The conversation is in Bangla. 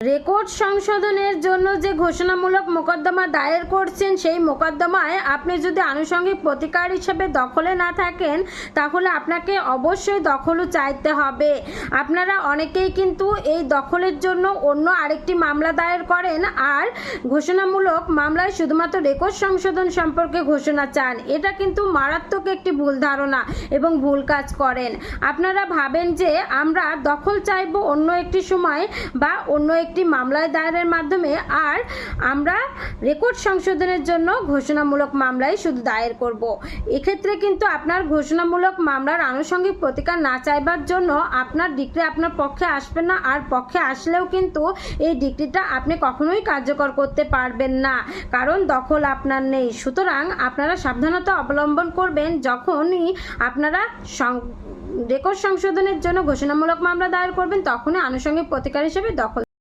রেকর্ড সংশোধনের জন্য যে ঘোষণামূলক মোকদ্দমা দায়ের করছেন, সেই মোকদ্দমায় আপনি যদি আনুষঙ্গিক প্রতিকার হিসেবে দখলে না থাকেন, তাহলে আপনাকে অবশ্যই দখলও চাইতে হবে। আপনারা অনেকেই কিন্তু এই দখলের জন্য অন্য আরেকটি মামলা দায়ের করেন, আর ঘোষণামূলক মামলায় শুধুমাত্র রেকর্ড সংশোধন সম্পর্কে ঘোষণা চান। এটা কিন্তু মারাত্মক একটি ভুল ধারণা এবং ভুল কাজ করেন। আপনারা ভাবেন যে আমরা দখল চাইব অন্য একটি সময় বা অন্য একটি মামলায় দায়েরের মাধ্যমে, আর আমরা রেকর্ড সংশোধনের জন্য ঘোষণামূলক মামলায় শুধু দায়ের করব। এক্ষেত্রে কিন্তু আপনার ঘোষণামূলক মামলার আনুষঙ্গিক প্রতিকার না চাইবার জন্য আপনার ডিক্রি আপনার পক্ষে আসবে না, আর পক্ষে আসলেও কিন্তু এই ডিক্রিটা আপনি কখনোই কার্যকর করতে পারবেন না, কারণ দখল আপনার নেই। সুতরাং আপনারা সাবধানতা অবলম্বন করবেন যখনই আপনারা রেকর্ড সংশোধনের জন্য ঘোষণামূলক মামলা দায়ের করবেন, তখনই আনুষঙ্গিক প্রতিকার হিসেবে দখল